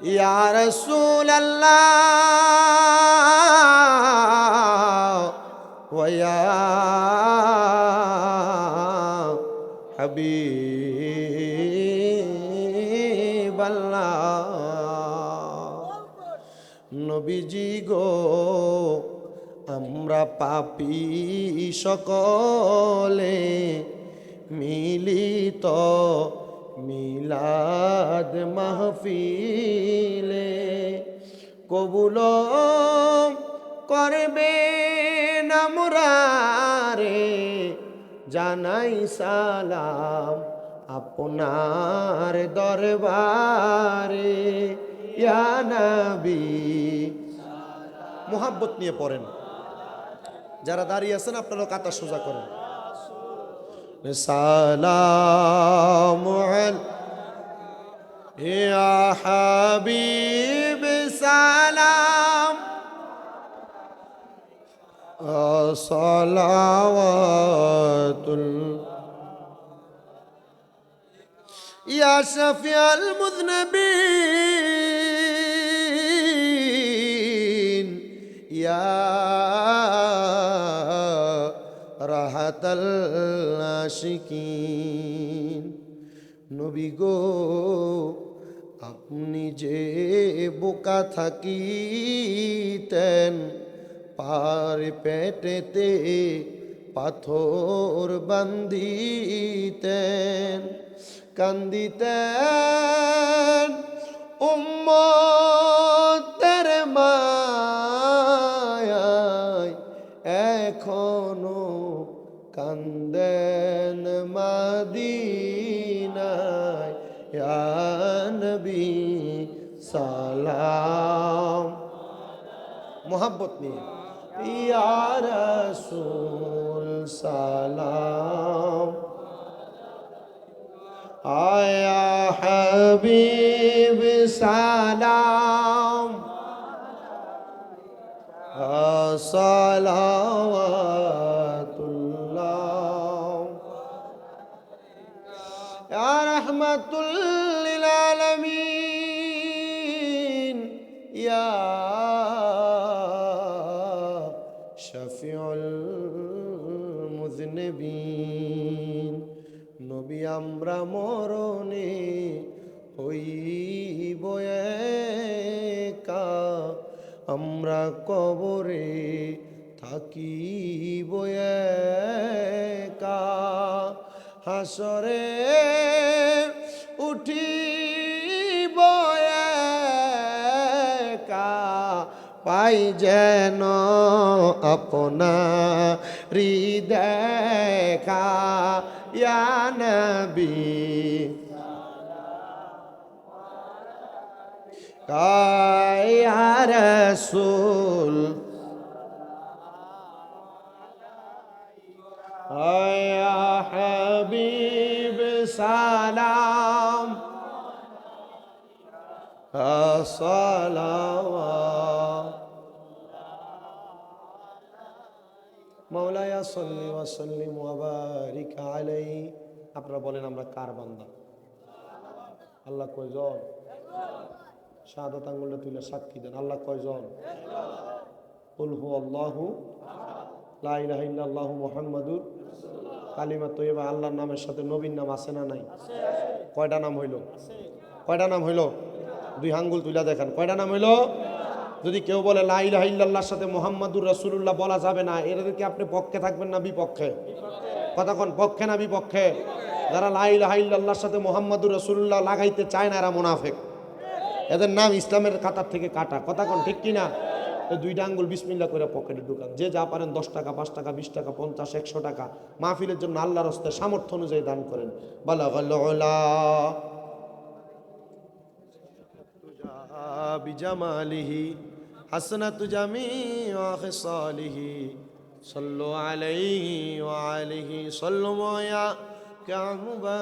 ইয়া রাসূলাল্লাহ ওয়া ইয়া হাবিবাল্লাহ। নবীজি গো আমরা পাপী সকলে মিলিত মিলাদ মাহফিলে কবুল করবেন আমরারে জানাই সালাম আপনার দরবারে ইয়া নবী। মোহাব্বত নিয়ে পড়েন। যারা দাঁড়িয়ে আছেন আপনারা কাতা সোজা করেন। সালাম ইয়া হাবিব সালাম সালাওয়াতুল ইয়া শাফিআল মুযনিবিন ইয়া রাহাতাল আশিকিন। নবী গো আপনি যে বোকা থাকিতেন পার পেটেতে পাথর বান্ধিতেন কান্দিতেন উম্মতের মায়ায় এখনো কান্দেন মদিনায় ইয়া নবী সালাম। মোহাব্বত নিয়ে ইয়া রাসূল সালাম আয়া হাবিব সালাম সালাওয়াতুল্লাহ ইয়া রাহমাতুল লিল আলামিন ইয়া শাফিউল মুযনিবিন। নবী আমরা মরণে হইব একা আমরা কবরে থাকিব একা হাসরে উঠিব একা পাই যেন আপনারি দেখা ইয়া নবী ইয়া রাসূল ইয়া হাবিব সালাম সালাওয়াত মাওলায়া সাল্লি ওয়া সাল্লিম ওয়া বারিক আলাইহি। আপনারা বলেন আমরা কার বান্দা? আল্লাহ কয়জন? শাহাদাত আঙ্গুলটা তুলে সাক্ষী দেন। আল্লাহ কয়জন? কুল হুয়াল্লাহু লা ইলাহা ইল্লাল্লাহু মুহাম্মাদুর কালিমা তয়্যিবা। আল্লাহর নামের সাথে নবীর নাম আছে না নাই? কয়টা নাম হইল? কয়টা নাম হইল? দুই আঙ্গুল তুলে দেখেন কয়টা নাম হইল? যদি কেউ বলে লা ইলাহা ইল্লাল্লাহর সাথে মুহাম্মাদুর রাসূলুল্লাহ বলা যাবে না, এদেরকে আপনি পক্ষে থাকবেন না বিপক্ষে? কথা কোন, পক্ষে না বিপক্ষে? যারা লা ইলাহা ইল্লাল্লাহর সাথে মুহাম্মাদুর রাসূলুল্লাহ লাগাইতে চায় না এরা মুনাফিক, এদের নাম ইসলামের কাতার থেকে কাটা। কথা কোন, ঠিক কিনা? দুইটা আঙ্গুল বিসমিল্লাহ করে পকেটে ঢুকান। যে যা পারেন 10 টাকা 5 টাকা 20 টাকা 50 100 টাকা মাহফিলের জন্য আল্লাহর রাস্তায় সামর্থ্য অনুযায়ী দান করেন। বালাগাল উলা বিজামালিহি হাসনাতু জামিউ খিসালিহি সাল্লু আলাইহি ওয়া আলিহি সাল্লু ইয়া কামুবা।